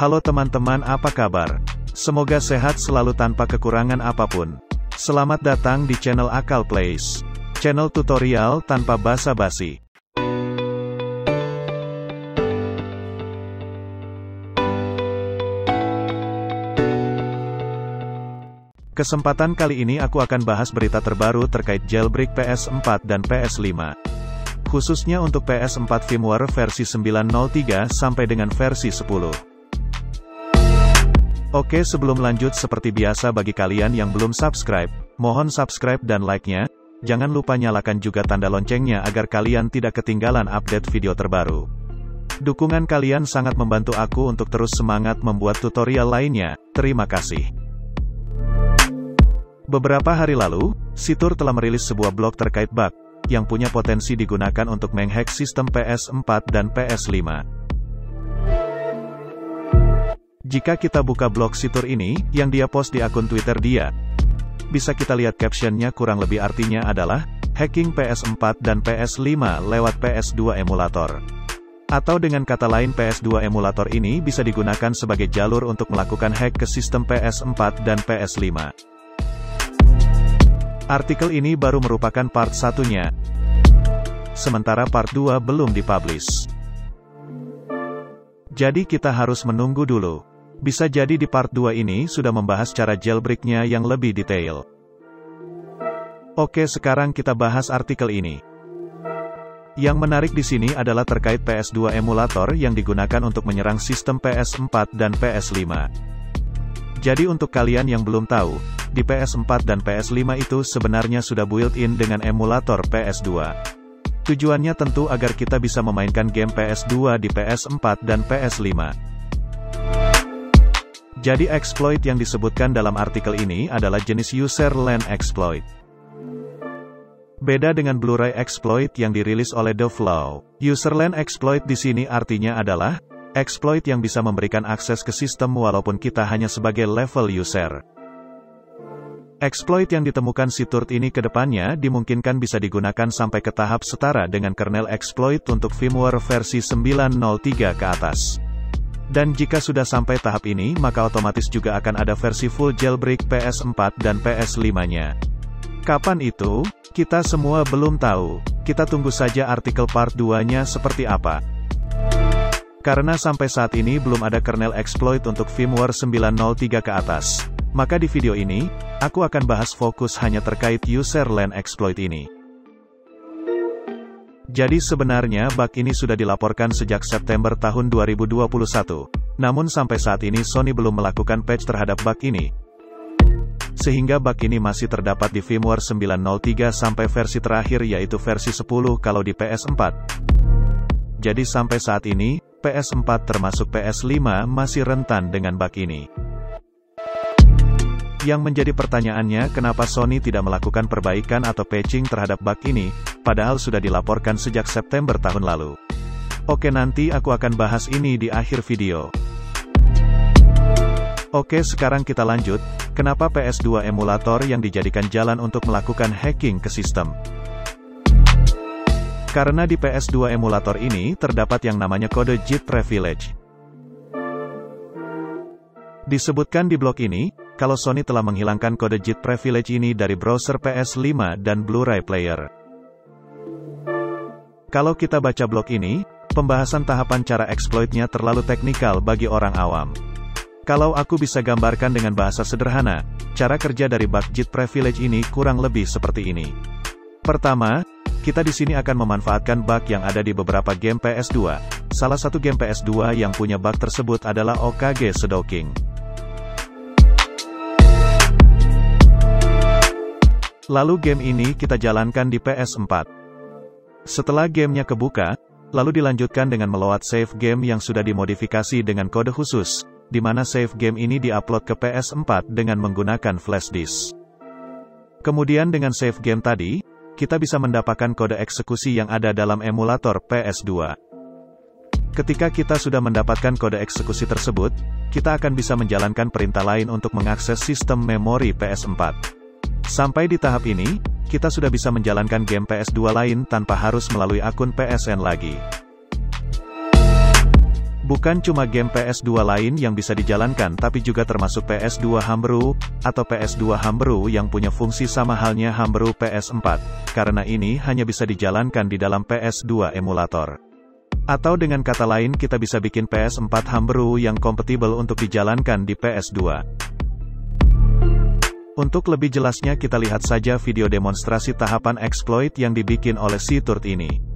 Halo teman-teman, apa kabar? Semoga sehat selalu tanpa kekurangan apapun. Selamat datang di channel Akal Plays. Channel tutorial tanpa basa-basi. Kesempatan kali ini aku akan bahas berita terbaru terkait jailbreak PS4 dan PS5. Khususnya untuk PS4 firmware versi 9.03 sampai dengan versi 10. Oke, sebelum lanjut seperti biasa bagi kalian yang belum subscribe, mohon subscribe dan like-nya, jangan lupa nyalakan juga tanda loncengnya agar kalian tidak ketinggalan update video terbaru. Dukungan kalian sangat membantu aku untuk terus semangat membuat tutorial lainnya, terima kasih. Beberapa hari lalu, Situr telah merilis sebuah blog terkait bug, yang punya potensi digunakan untuk menghack sistem PS4 dan PS5. Jika kita buka blog Situr ini, yang dia post di akun Twitter dia, bisa kita lihat captionnya kurang lebih artinya adalah, hacking PS4 dan PS5 lewat PS2 emulator. Atau dengan kata lain PS2 emulator ini bisa digunakan sebagai jalur untuk melakukan hack ke sistem PS4 dan PS5. Artikel ini baru merupakan part 1-nya, sementara part 2 belum dipublish. Jadi kita harus menunggu dulu. Bisa jadi di part 2 ini sudah membahas cara jailbreaknya yang lebih detail. Oke, sekarang kita bahas artikel ini. Yang menarik di sini adalah terkait PS2 emulator yang digunakan untuk menyerang sistem PS4 dan PS5. Jadi untuk kalian yang belum tahu, di PS4 dan PS5 itu sebenarnya sudah built-in dengan emulator PS2. Tujuannya tentu agar kita bisa memainkan game PS2 di PS4 dan PS5. Jadi exploit yang disebutkan dalam artikel ini adalah jenis user land exploit. Beda dengan Blu-ray exploit yang dirilis oleh The Flow. User land exploit di sini artinya adalah exploit yang bisa memberikan akses ke sistem walaupun kita hanya sebagai level user. Exploit yang ditemukan Situr ini ke depannya dimungkinkan bisa digunakan sampai ke tahap setara dengan kernel exploit untuk firmware versi 9.03 ke atas. Dan jika sudah sampai tahap ini, maka otomatis juga akan ada versi full jailbreak PS4 dan PS5-nya. Kapan itu? Kita semua belum tahu. Kita tunggu saja artikel part 2-nya seperti apa. Karena sampai saat ini belum ada kernel exploit untuk firmware 9.03 ke atas. Maka di video ini, aku akan bahas fokus hanya terkait user land exploit ini. Jadi sebenarnya bug ini sudah dilaporkan sejak September tahun 2021. Namun sampai saat ini Sony belum melakukan patch terhadap bug ini. Sehingga bug ini masih terdapat di firmware 9.03 sampai versi terakhir yaitu versi 10 kalau di PS4. Jadi sampai saat ini, PS4 termasuk PS5 masih rentan dengan bug ini. Yang menjadi pertanyaannya kenapa Sony tidak melakukan perbaikan atau patching terhadap bug ini, padahal sudah dilaporkan sejak September tahun lalu. Oke, nanti aku akan bahas ini di akhir video. Oke, sekarang kita lanjut, kenapa PS2 emulator yang dijadikan jalan untuk melakukan hacking ke sistem. Karena di PS2 emulator ini terdapat yang namanya kode JIT privilege. Disebutkan di blog ini, kalau Sony telah menghilangkan kode JIT privilege ini dari browser PS5 dan Blu-ray player. Kalau kita baca blog ini, pembahasan tahapan cara exploitnya terlalu teknikal bagi orang awam. Kalau aku bisa gambarkan dengan bahasa sederhana, cara kerja dari bug JIT privilege ini kurang lebih seperti ini. Pertama, kita di sini akan memanfaatkan bug yang ada di beberapa game PS2. Salah satu game PS2 yang punya bug tersebut adalah OKG Sudowking. Lalu game ini kita jalankan di PS4. Setelah gamenya kebuka, lalu dilanjutkan dengan meload save game yang sudah dimodifikasi dengan kode khusus, di mana save game ini diupload ke PS4 dengan menggunakan flash disk. Kemudian dengan save game tadi, kita bisa mendapatkan kode eksekusi yang ada dalam emulator PS2. Ketika kita sudah mendapatkan kode eksekusi tersebut, kita akan bisa menjalankan perintah lain untuk mengakses sistem memori PS4. Sampai di tahap ini, kita sudah bisa menjalankan game PS2 lain tanpa harus melalui akun PSN lagi. Bukan cuma game PS2 lain yang bisa dijalankan tapi juga termasuk PS2 Homebrew, atau PS2 Homebrew yang punya fungsi sama halnya Homebrew PS4, karena ini hanya bisa dijalankan di dalam PS2 emulator. Atau dengan kata lain kita bisa bikin PS4 Homebrew yang kompatibel untuk dijalankan di PS2. Untuk lebih jelasnya kita lihat saja video demonstrasi tahapan exploit yang dibikin oleh si Turt ini.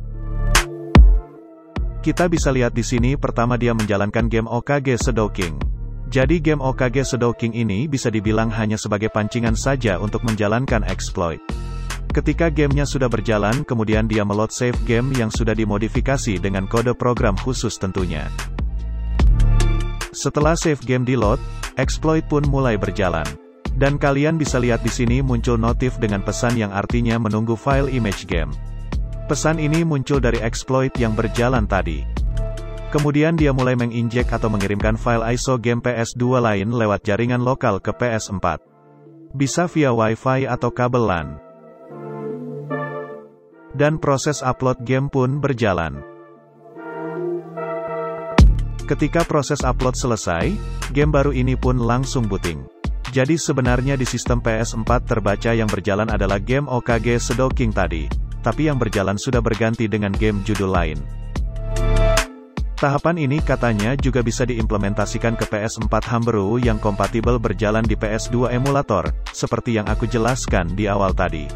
Kita bisa lihat di sini pertama dia menjalankan game OKG Shadow King. Jadi game OKG Shadow King ini bisa dibilang hanya sebagai pancingan saja untuk menjalankan exploit. Ketika gamenya sudah berjalan kemudian dia meload save game yang sudah dimodifikasi dengan kode program khusus tentunya. Setelah save game di load, exploit pun mulai berjalan. Dan kalian bisa lihat di sini muncul notif dengan pesan yang artinya menunggu file image game. Pesan ini muncul dari exploit yang berjalan tadi. Kemudian dia mulai menginjek atau mengirimkan file ISO game PS2 lain lewat jaringan lokal ke PS4. Bisa via Wi-Fi atau kabel LAN. Dan proses upload game pun berjalan. Ketika proses upload selesai, game baru ini pun langsung booting. Jadi sebenarnya di sistem PS4 terbaca yang berjalan adalah game OKG Shadow King tadi. Tapi yang berjalan sudah berganti dengan game judul lain. Tahapan ini katanya juga bisa diimplementasikan ke PS4 Homebrew yang kompatibel berjalan di PS2 emulator, seperti yang aku jelaskan di awal tadi.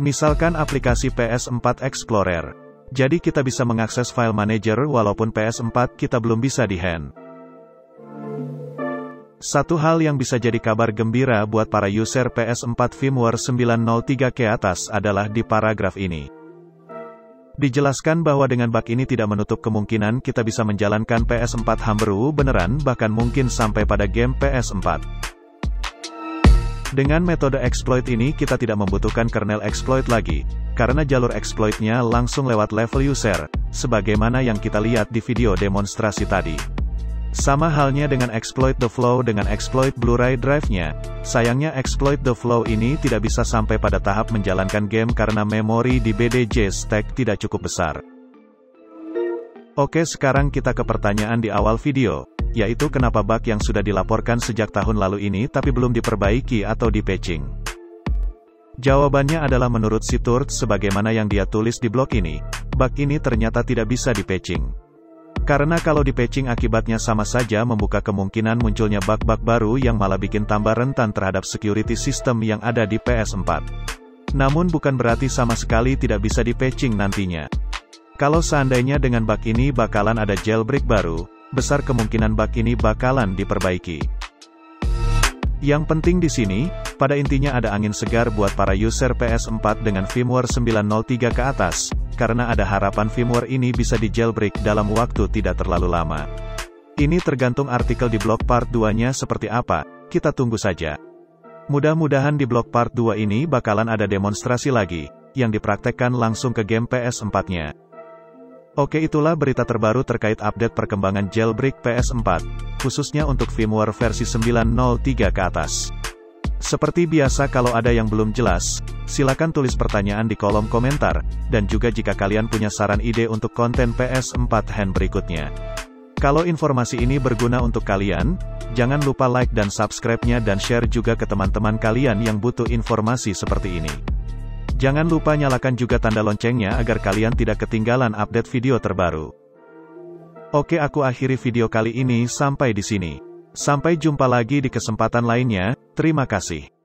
Misalkan aplikasi PS4 Explorer. Jadi kita bisa mengakses file manager walaupun PS4 kita belum bisa di-hand. Satu hal yang bisa jadi kabar gembira buat para user PS4 firmware 903 ke atas adalah di paragraf ini. Dijelaskan bahwa dengan bug ini tidak menutup kemungkinan kita bisa menjalankan PS4 Homebrew beneran bahkan mungkin sampai pada game PS4. Dengan metode exploit ini kita tidak membutuhkan kernel exploit lagi, karena jalur exploitnya langsung lewat level user, sebagaimana yang kita lihat di video demonstrasi tadi. Sama halnya dengan exploit the flow dengan exploit Blu-ray drive-nya. Sayangnya exploit the flow ini tidak bisa sampai pada tahap menjalankan game karena memori di BDJ stack tidak cukup besar. Oke, sekarang kita ke pertanyaan di awal video, yaitu kenapa bug yang sudah dilaporkan sejak tahun lalu ini tapi belum diperbaiki atau di-patching. Jawabannya adalah menurut si Turt sebagaimana yang dia tulis di blog ini, bug ini ternyata tidak bisa di-patching. Karena kalau di-patching akibatnya sama saja membuka kemungkinan munculnya bug-bug baru yang malah bikin tambah rentan terhadap security system yang ada di PS4. Namun bukan berarti sama sekali tidak bisa di-patching nantinya. Kalau seandainya dengan bug ini bakalan ada jailbreak baru, besar kemungkinan bug ini bakalan diperbaiki. Yang penting di sini, pada intinya ada angin segar buat para user PS4 dengan firmware 903 ke atas, karena ada harapan firmware ini bisa di jailbreak dalam waktu tidak terlalu lama. Ini tergantung artikel di blog part 2-nya seperti apa, kita tunggu saja. Mudah-mudahan di blog part 2 ini bakalan ada demonstrasi lagi, yang dipraktekkan langsung ke game PS4-nya. Oke, itulah berita terbaru terkait update perkembangan jailbreak PS4, khususnya untuk firmware versi 903 ke atas. Seperti biasa kalau ada yang belum jelas, silakan tulis pertanyaan di kolom komentar, dan juga jika kalian punya saran ide untuk konten PS4 hand berikutnya. Kalau informasi ini berguna untuk kalian, jangan lupa like dan subscribe-nya dan share juga ke teman-teman kalian yang butuh informasi seperti ini. Jangan lupa nyalakan juga tanda loncengnya agar kalian tidak ketinggalan update video terbaru. Oke, aku akhiri video kali ini sampai di sini. Sampai jumpa lagi di kesempatan lainnya, terima kasih.